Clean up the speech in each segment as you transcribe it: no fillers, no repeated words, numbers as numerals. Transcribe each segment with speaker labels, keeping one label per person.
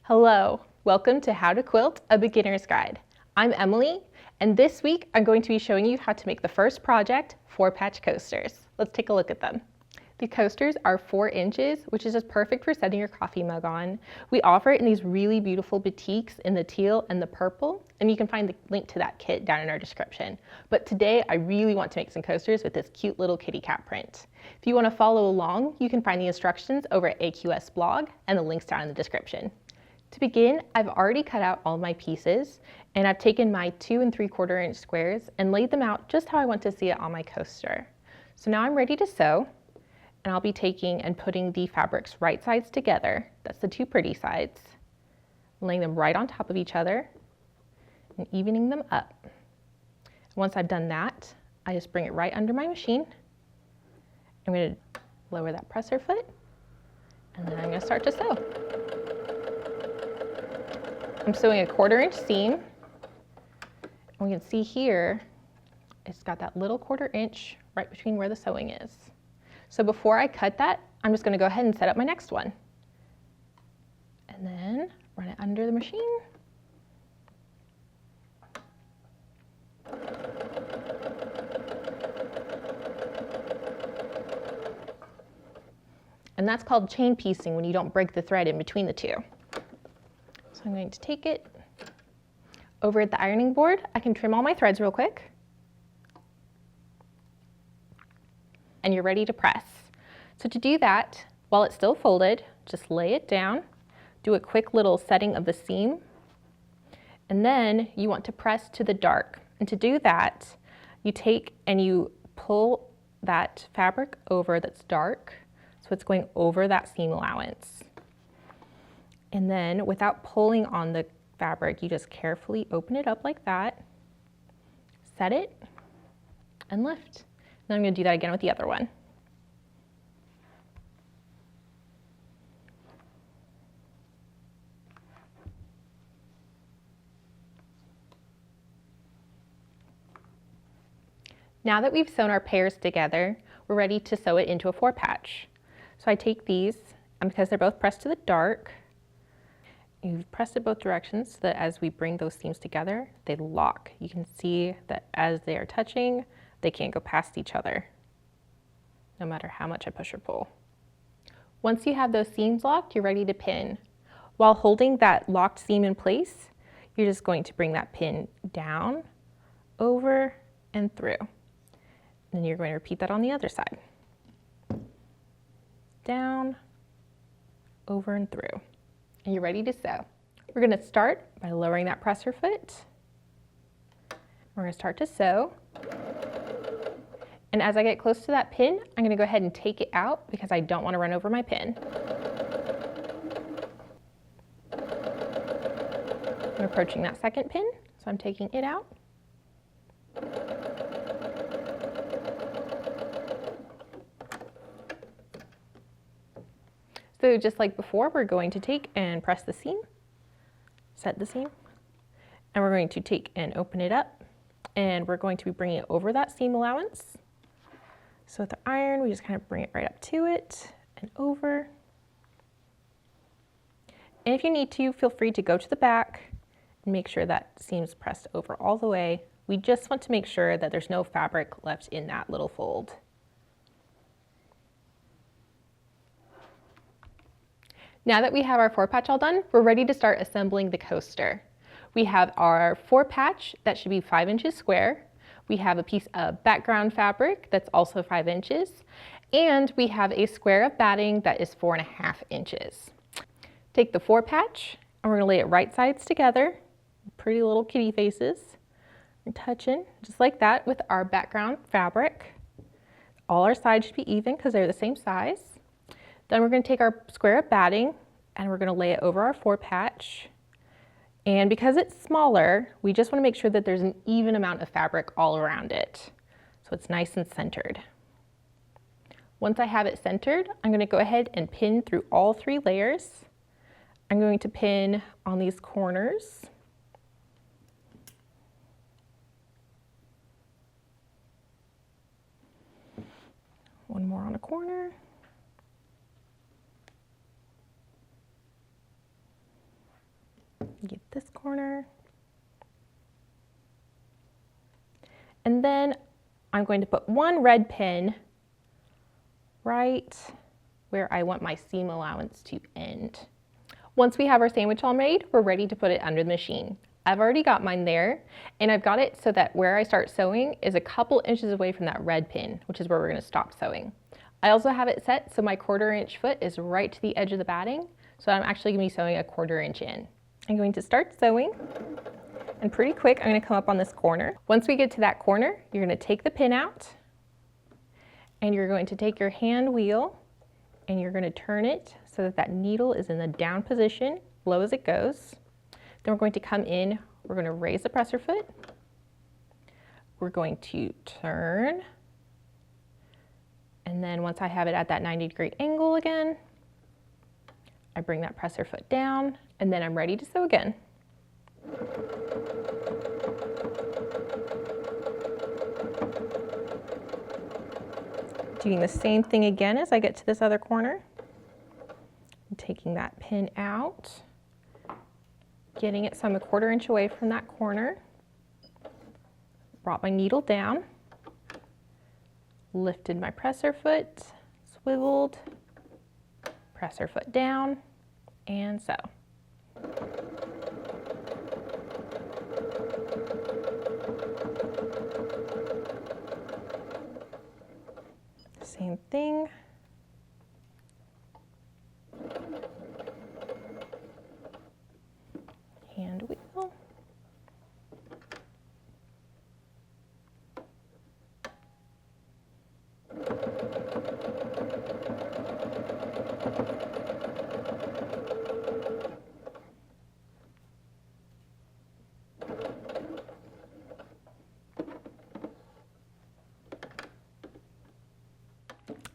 Speaker 1: Hello, welcome to How to Quilt, a Beginner's Guide. I'm Emily, and this week I'm going to be showing you how to make the first project, 4-patch coasters. Let's take a look at them. The coasters are 4 inches, which is just perfect for setting your coffee mug on. We offer it in these really beautiful batiks in the teal and the purple, and you can find the link to that kit down in our description. But today I really want to make some coasters with this cute little kitty cat print. If you want to follow along, you can find the instructions over at AQS blog and the links down in the description. To begin, I've already cut out all my pieces, and I've taken my 2 3/4 inch squares and laid them out just how I want to see it on my coaster. So now I'm ready to sew, and I'll be taking and putting the fabrics right sides together. That's the 2 pretty sides, laying them right on top of each other and evening them up. Once I've done that, I just bring it right under my machine. I'm going to lower that presser foot, and then I'm going to start to sew. I'm sewing a 1/4 inch seam. And we can see here, it's got that little 1/4 inch right between where the sewing is. So before I cut that, I'm just going to go ahead and set up my next one. And then run it under the machine. And that's called chain piecing, when you don't break the thread in between the two. So I'm going to take it over at the ironing board. I can trim all my threads real quick. And you're ready to press. So to do that, while it's still folded, just lay it down, do a quick little setting of the seam, and then you want to press to the dark. And to do that, you take and you pull that fabric over that's dark, so it's going over that seam allowance. And then without pulling on the fabric, you just carefully open it up like that, set it, and lift. Then I'm going to do that again with the other one. Now that we've sewn our pairs together, we're ready to sew it into a 4-patch. So I take these, and because they're both pressed to the dark, you've pressed it both directions so that as we bring those seams together, they lock. You can see that as they are touching, they can't go past each other, no matter how much I push or pull. Once you have those seams locked, you're ready to pin. While holding that locked seam in place, you're just going to bring that pin down, over, and through. And then you're going to repeat that on the other side. Down, over, and through. And you're ready to sew. We're going to start by lowering that presser foot. We're going to start to sew. And as I get close to that pin, I'm going to go ahead and take it out because I don't want to run over my pin. I'm approaching that second pin, so I'm taking it out. So just like before, we're going to take and press the seam, set the seam, and we're going to take and open it up, and we're going to be bringing it over that seam allowance. So with the iron, we just kind of bring it right up to it and over. And if you need to, feel free to go to the back and make sure that seam's pressed over all the way. We just want to make sure that there's no fabric left in that little fold. Now that we have our 4-patch all done, we're ready to start assembling the coaster. We have our 4-patch that should be 5 inches square. We have a piece of background fabric that's also 5 inches. And we have a square of batting that is 4.5 inches. Take the 4-patch and we're going to lay it right sides together. Pretty little kitty faces. We're touching just like that with our background fabric. All our sides should be even because they're the same size. Then we're going to take our square of batting and we're going to lay it over our 4-patch. And because it's smaller, we just want to make sure that there's an even amount of fabric all around it, so it's nice and centered. Once I have it centered, I'm going to go ahead and pin through all 3 layers. I'm going to pin on these corners. One more on a corner. And then I'm going to put one red pin right where I want my seam allowance to end. Once we have our sandwich all made, we're ready to put it under the machine. I've already got mine there, and I've got it so that where I start sewing is a couple inches away from that red pin, which is where we're gonna stop sewing. I also have it set so my 1/4 inch foot is right to the edge of the batting, so I'm actually gonna be sewing a 1/4 inch in. I'm going to start sewing, and pretty quick, I'm gonna come up on this corner. Once we get to that corner, you're gonna take the pin out, and you're going to take your hand wheel, and you're gonna turn it so that that needle is in the down position, low as it goes. Then we're going to come in, we're going to raise the presser foot. We're going to turn. And then once I have it at that 90-degree angle again, I bring that presser foot down, and then I'm ready to sew again. Doing the same thing again as I get to this other corner. I'm taking that pin out, getting it so I'm a 1/4 inch away from that corner. Brought my needle down, lifted my presser foot, swiveled, presser foot down, and sew. Same thing. Hand wheel.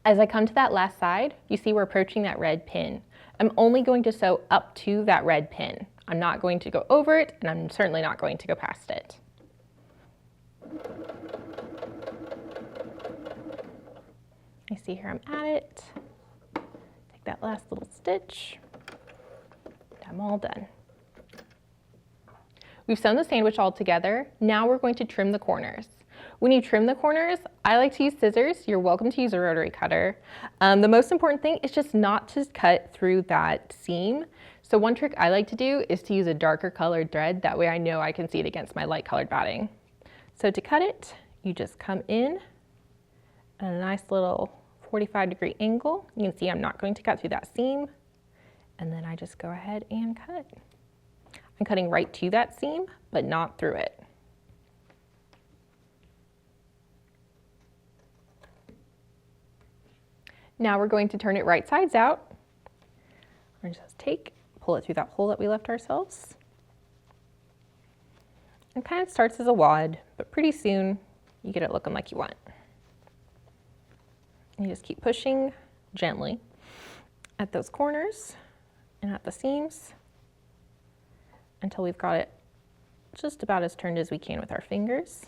Speaker 1: As I come to that last side, you see we're approaching that red pin. I'm only going to sew up to that red pin. I'm not going to go over it, and I'm certainly not going to go past it. You see here I'm at it. Take that last little stitch. I'm all done. We've sewn the sandwich all together. Now we're going to trim the corners. When you trim the corners, I like to use scissors. You're welcome to use a rotary cutter. The most important thing is just not to cut through that seam. So one trick I like to do is to use a darker colored thread. That way I know I can see it against my light colored batting. So to cut it, you just come in at a nice little 45-degree angle. You can see I'm not going to cut through that seam. And then I just go ahead and cut. I'm cutting right to that seam, but not through it. Now we're going to turn it right sides out. We're going to just pull it through that hole that we left ourselves. It kind of starts as a wad, but pretty soon you get it looking like you want. You just keep pushing gently at those corners and at the seams until we've got it just about as turned as we can with our fingers.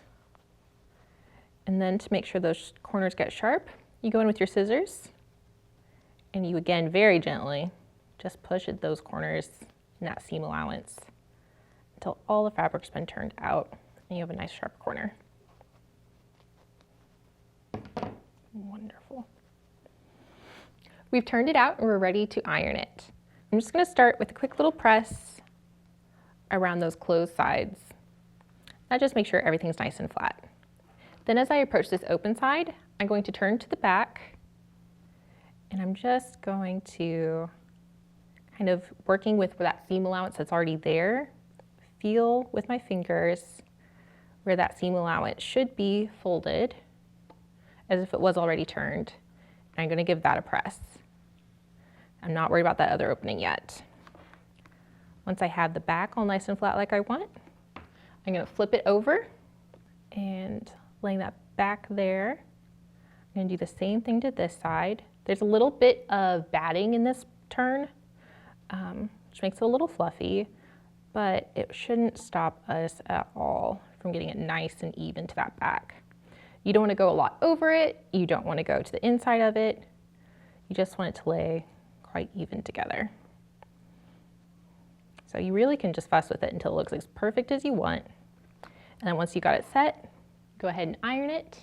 Speaker 1: And then to make sure those corners get sharp, you go in with your scissors and you again very gently just push at those corners in that seam allowance until all the fabric's been turned out and you have a nice sharp corner. Wonderful. We've turned it out and we're ready to iron it. I'm just going to start with a quick little press around those closed sides. That just makes sure everything's nice and flat. Then as I approach this open side, I'm going to turn to the back and I'm just going to kind of working with that seam allowance that's already there, feel with my fingers where that seam allowance should be folded as if it was already turned. And I'm going to give that a press. I'm not worried about that other opening yet. Once I have the back all nice and flat like I want, I'm going to flip it over and laying that back there. I'm going to do the same thing to this side. There's a little bit of batting in this turn, which makes it a little fluffy, but it shouldn't stop us at all from getting it nice and even to that back. You don't want to go a lot over it. You don't want to go to the inside of it. You just want it to lay quite even together. So you really can just fuss with it until it looks as perfect as you want. And then once you got it set, Go ahead and iron it.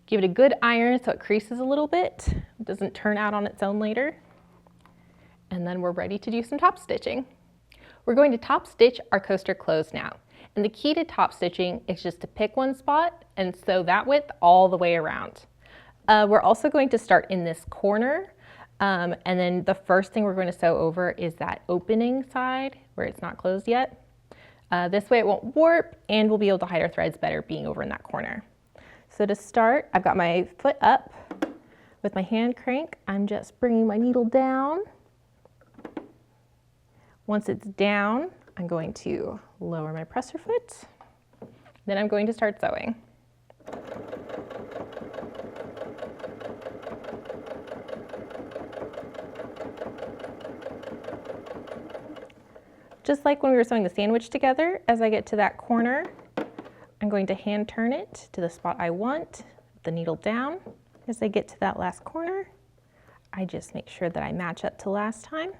Speaker 1: Give it a good iron so it creases a little bit. It doesn't turn out on its own later. And then we're ready to do some top stitching. We're going to top stitch our coaster closed now. And the key to top stitching is just to pick one spot and sew that width all the way around. We're also going to start in this corner. And then the first thing we're going to sew over is that opening side where it's not closed yet. This way it won't warp and we'll be able to hide our threads better being over in that corner. So to start, I've got my foot up with my hand crank. I'm just bringing my needle down. Once it's down, I'm going to lower my presser foot. Then I'm going to start sewing. Just like when we were sewing the sandwich together, as I get to that corner, I'm going to hand turn it to the spot I want, the needle down. As I get to that last corner, I just make sure that I match up to last time.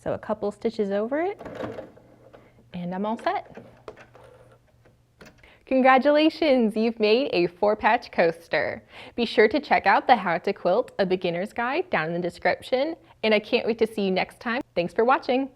Speaker 1: So a couple stitches over it, and I'm all set. Congratulations, you've made a 4-patch coaster. Be sure to check out the How to Quilt a Beginner's Guide down in the description, and I can't wait to see you next time. Thanks for watching.